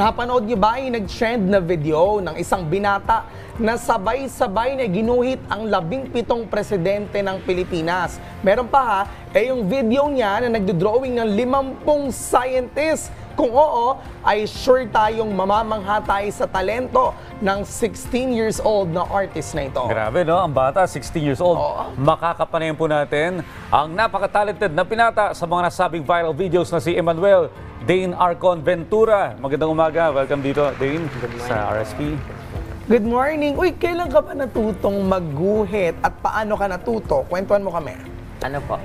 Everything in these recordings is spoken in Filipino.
Napanood niyo ba yung nag-trend na video ng isang binata na sabay-sabay na ginuhit ang 17 presidente ng Pilipinas? Meron pa ha, yung video niya na nagdo-drawing ng 50 scientists. Kung oo, ay sure tayong mamamangha tayo sa talento ng 16 years old na artist na ito. Grabe, no? Ang bata, 16 years old. Oo. Makakapanayin po natin ang napaka-talented na pinata sa mga nasabing viral videos na si Emmanuel Dane Arcon Ventura. Magandang umaga. Welcome dito, Dane, sa RSP. Good morning. Uy, kailan ka ba natutong magguhit at paano ka natuto? Kwentuhan mo kami. Ano po,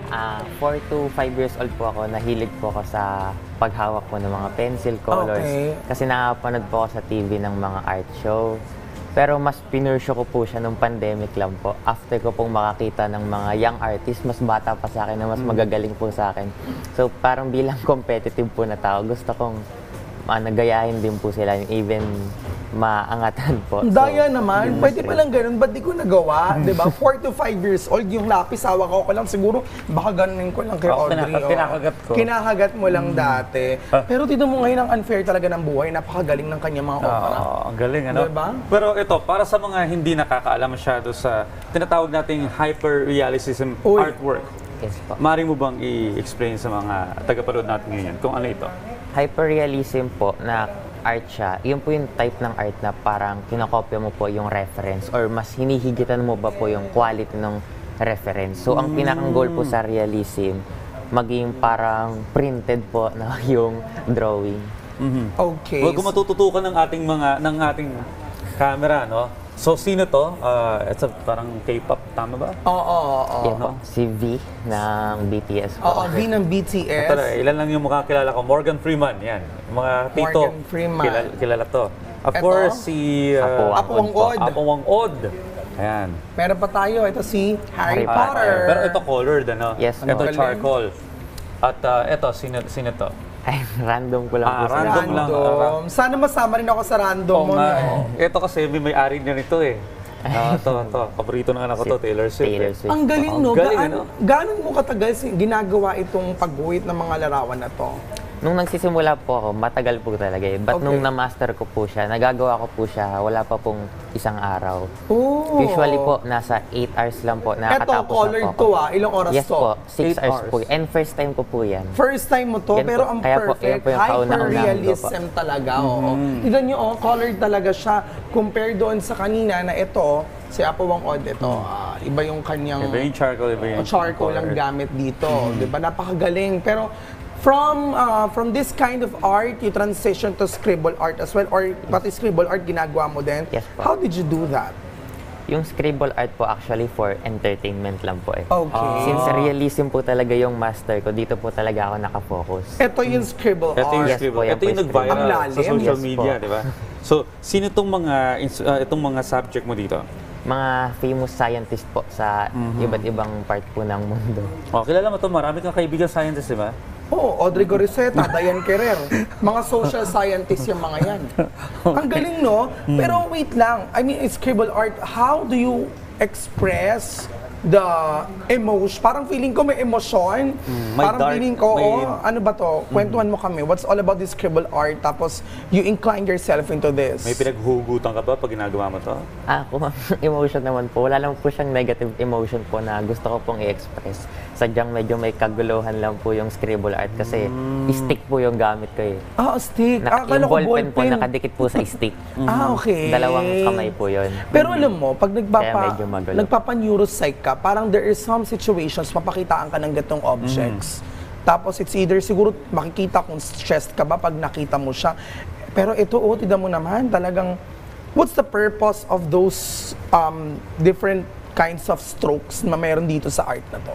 4 to 5 years old po ako, nahilig po ako sa paghawak po ng mga pencil colors. Okay. Kasi nakapanood po ako sa TV ng mga art show. Pero mas pinursyo ko po siya nung pandemic lang po. After ko pong makakita ng mga young artists, mas bata pa sa akin na mas magagaling po sa akin. So parang bilang competitive po na tao, gusto kong nagayahin din po sila, even maangatan po. Daya naman, pwede palang ganun, ba't di ko nagawa? Diba? 4 to 5 years old, yung lapis, hawak ko lang siguro, baka ganunin ko lang kay Audrey. Kinakagat ko. Kinakagat mo lang dati. Pero tignan mo ngayon, ang unfair talaga ng buhay, napakagaling ng kanyang mga opera. Ang galing, ano? Diba? Pero ito, para sa mga hindi nakakaalam masyado sa tinatawag nating hyper-realism artwork, Yes po. maaari mo bang i-explain sa mga tagapanood natin ngayon kung ano ito? Hyperrealism po na art siya, yun po yung type ng art na parang kinokopya mo po yung reference or mas hinihigitan mo ba po yung quality ng reference. So, ang pinakang goal po sa realism, maging parang printed po na yung drawing. Okay. Well, kung matututukan ng ating camera, no? So, sino to? It's a parang K-pop, tama ba? Oo. Yan po, si V ng BTS po. Oo, V ng BTS. Ito na, ilan lang yung makakilala ko. Morgan Freeman, yan. Yung mga tito, Morgan Freeman. kilala to. Of Ito? course, si Apo Wang-od. Apo Wang-od. Ayan. Meron pa tayo, ito si Harry Potter. Pero ito colored, ano? Yes, Ito po. charcoal. At ito, sino to? Ay, random ko lang po. random lang. Sana masama rin ako sa random mo. No? Ito kasi may-ari niya nito eh. Ito. Paborito ng anak ko to, Taylor Swift. Taylor Swift. Ang galing, no? Galing, ano? Gaano mo katagal ginagawa itong pagguhit ng mga larawan na to? Nung nagsisimula po ako, matagal po talaga eh. But Okay. nung na-master ko po siya, nagagawa ko po siya, wala pa pong isang araw. Oh. Usually po, nasa 8 hours lang po Eto, nakatapos colored na po to ako. Ilang oras Yes to? po, 6 8 hours hours. po. And first time ko po yan. First time mo to, Yan pero po. ang Kaya po, yan perfect, po yung kauna-unahan ko hyper-realism talaga. Oo. Tignan nyo, colored talaga siya. Compare doon sa kanina na ito, si Apo Wang-od, ito, iba yung kanyang Iba yung charcoal, iba yung charcoal lang gamit dito. Di ba? Napakagaling. Pero from this kind of art, you transition to scribble art as well, or pati scribble art ginagawa mo din. Yes po. How did you do that? Yung scribble art po actually for entertainment lang po eh. Okay. Since realism po talaga yung master ko, dito po talaga ako nakafocus. Ito yung scribble Ito yung art. Yes scribble. po, yan Ito po yung yung nag-viral scribble. Ang sa social lalim. Yes media, po. di ba? So, sino itong mga subject mo dito? Mga famous scientist po sa iba't ibang part po ng mundo. Kilala mo to, marami kang kaibigan scientist, di ba? Oo, Audrey Goriseta, Diane Ferrer. Mga social scientists yung mga yan. Ang galing, no? Pero wait lang. I mean, it's scribble art. How do you express the emotion? Parang feeling ko may emosyon. May Parang dark, feeling ko, may- ano ba to? Kwentuhan mo kami. What's all about this scribble art? Tapos, you incline yourself into this. May pinaghuhugutan ka ba pag ginagawa mo to? Kung emotion naman po, wala lang po siyang negative emotion po na gusto ko pong i-express. Sadyang medyo may kaguluhan lang po yung scribble art kasi stick po yung gamit ko eh. Stick. Yung Akala ko ballpen po ballpen. nakadikit po sa stick. Okay. Dalawang kamay po yun. Pero alam mo, pag Kaya medyo magulo. nagpapa-neuropsych ka, parang there is some situations, mapakitaan ka ng gatong objects. Tapos it's either siguro makikita kung stressed ka ba pag nakita mo siya. Pero ito, tignan mo naman, talagang, what's the purpose of those different kinds of strokes na mayroon dito sa art na to?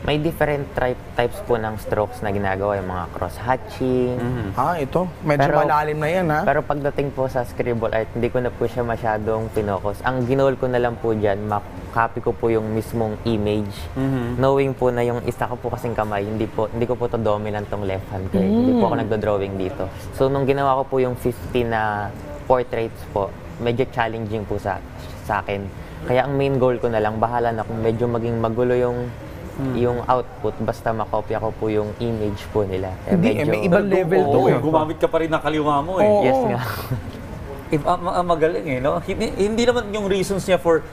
May different types po ng strokes na ginagawa, yung mga cross-hatching. Ito, medyo malalim na yan, ha? Pero pagdating po sa scribble art, hindi ko na po siya masyadong pinokos. Ang ginol ko na lang po dyan, makopy ko po yung mismong image. Knowing po na yung isa ko po kasing kamay, hindi ko po to dominant tong left hand ko. Hindi po ako nagdo-drawing dito. So nung ginawa ko po yung 50 na portraits po, medyo challenging po sa akin. Kaya ang main goal ko na lang, bahala na kung medyo maging magulo yung yung output, basta makopya ko po yung image po nila. Hindi, may ibang level to Oo, eh. gumamit ka pa rin ng kaliwa mo eh. Oo. Yes nga. Magaling eh, no? Hindi naman yung reasons niya for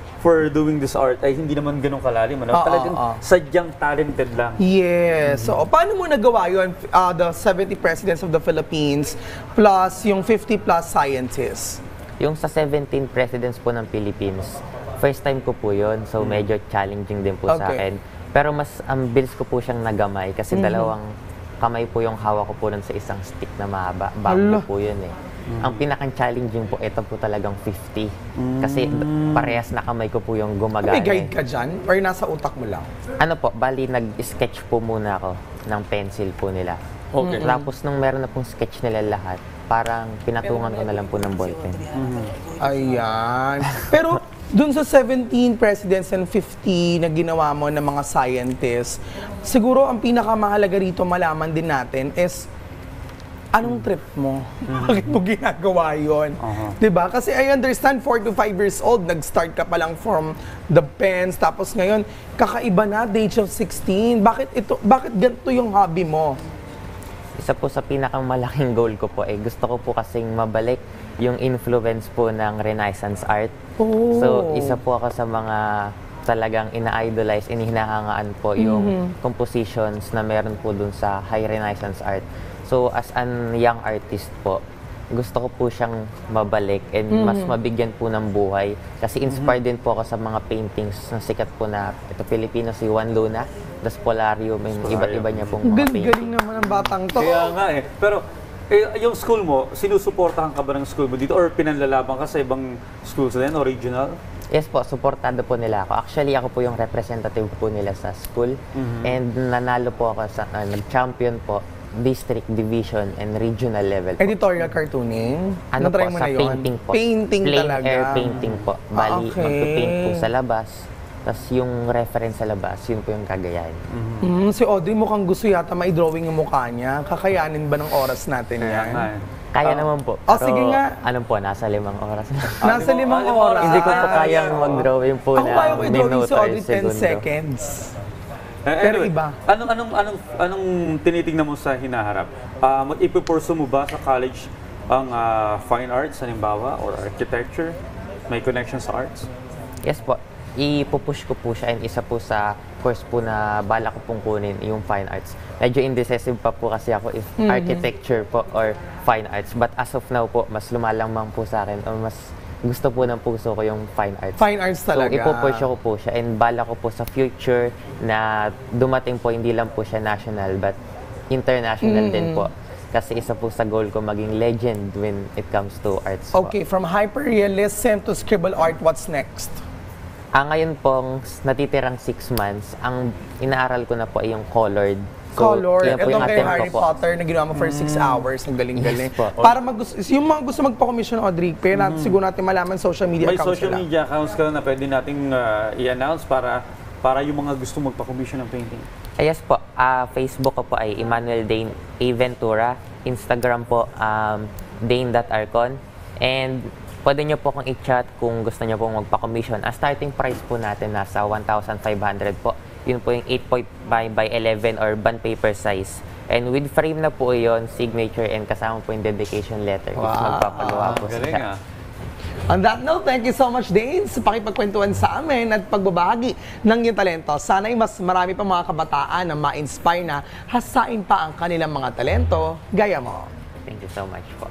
doing this art ay hindi naman ganun kalalim. Ano? Talagang sadyang talented lang. Yes. So, paano mo nagawa yun? The 70 presidents of the Philippines plus yung 50 plus scientists. Yung sa 17 presidents po ng Philippines, first time ko po yun. So, medyo challenging din po sa Okay. akin. Pero mas bilis ko po siyang nagamay kasi dalawang kamay po yung hawak ko po nun sa isang stick na mahaba. Bamboo po yun eh. Ang pinakang-challenging po, ito po talagang 50. Kasi parehas na kamay ko po yung gumagana. May guide ka dyan? Or nasa utak mo lang? Ano po, bali nag-sketch po muna ako ng pencil po nila. Okay. Tapos nung meron na pong sketch nila lahat, parang pinatungan ko na lang po ng ballpen. Ayan. Pero dun sa 17 presidents and 50 na ginawa mo ng mga scientists, siguro ang pinakamahalaga rito malaman din natin is anong trip mo? Bakit mo ginagawa yun? Diba? Kasi I understand 4 to 5 years old, nag-start ka pa lang from the pens, tapos ngayon, kakaiba na, the age of 16. Bakit ganito yung hobby mo? Isa po sa pinakamalaking goal ko po, gusto ko po kasing mabalik yung influence po ng Renaissance art. Oh. So, isa po ako sa mga talagang ina-idolize, inihinahangaan po yung compositions na meron po dun sa High Renaissance art. So, as an young artist po, gusto ko po siyang mabalik and mas mabigyan po ng buhay. Kasi inspired din po ako sa mga paintings na sikat po na ito Pilipino, si Juan Luna, Das Polarium, and iba't iba niya pong mga paintings. Galing naman ang batang to. Kaya nga eh. Pero yung school mo, sinusuportahan ka ba ng school mo dito or pinanlalaban ka sa ibang schools din, original? Yes po, supportado po nila ako. Actually, ako po yung representative po nila sa school. And nanalo po ako sa, nag-champion po, district, division, and regional level po. Editorial cartooning? Ano po, Na-try mo sa na yun? painting po. Painting Plain talaga. air painting po. Bali, Okay. magpipaint po sa labas. Tapos yung reference sa labas, yun po yung kagayahin. Si Audrey mukhang gusto yata mai-drawing yung mukha niya. Kakayanin ba ng oras natin Kaya yan? nga eh. Kaya naman po. Oh, sige nga. Ano po, nasa 5 oras. Nasa 5 oras. Hindi ko po kayang mag-drawing po Ako na kaya ko i-drawing minuto si or Audrey 10 segundo. seconds. Pero iba. Anong tinitingnan mo sa hinaharap? Mag-ipupursue mo ba sa college ang fine arts, halimbawa, or architecture? May connection sa arts? Yes po. Ipupush ko po siya and isa po sa course po na bala ko pong kunin yung fine arts. Medyo indecisive pa po kasi ako if architecture po or fine arts. But as of now po, mas lumalamang po sa akin o mas gusto po ng puso ko yung fine arts. Fine arts talaga. So, ipupush ko po siya and bala ko po sa future na dumating po hindi lang po siya national but international din po. Kasi isa po sa goal ko maging legend when it comes to arts po. Okay, from hyperrealism to scribble art, what's next? Ngayon pong natitirang 6 months, ang inaaral ko na po ay yung colored. Color. yun po Itong yung kay attempt ko Harry po. Potter na ginawa mo for 6 hours. Ang galing-galing. Yes po. Para yung mga gusto magpa-commission, Audrey, pero siguro natin malaman social media May accounts social nila. media accounts ka na pwede nating i-announce para yung mga gusto magpa-commission ng painting. Yes po, Facebook ko po ay Emmanuel Dane A. Ventura. Instagram po, Dane.Arcon. And pwede nyo po akong i-chat kung gusto nyo pong magpa-commission. Ang starting price po natin nasa 1,500 po. Yun po yung 8.5 by 11 or bond paper size. And with frame na po yun, signature and kasama po yung dedication letter. Wow. Magpapagawa po Galing siya. On that note, thank you so much, Dane, sa pakipagkwentuhan sa amin at pagbabahagi ng iyong talento. Sana'y mas marami pa mga kabataan na ma-inspire na hasain pa ang kanilang mga talento gaya mo. Thank you so much po.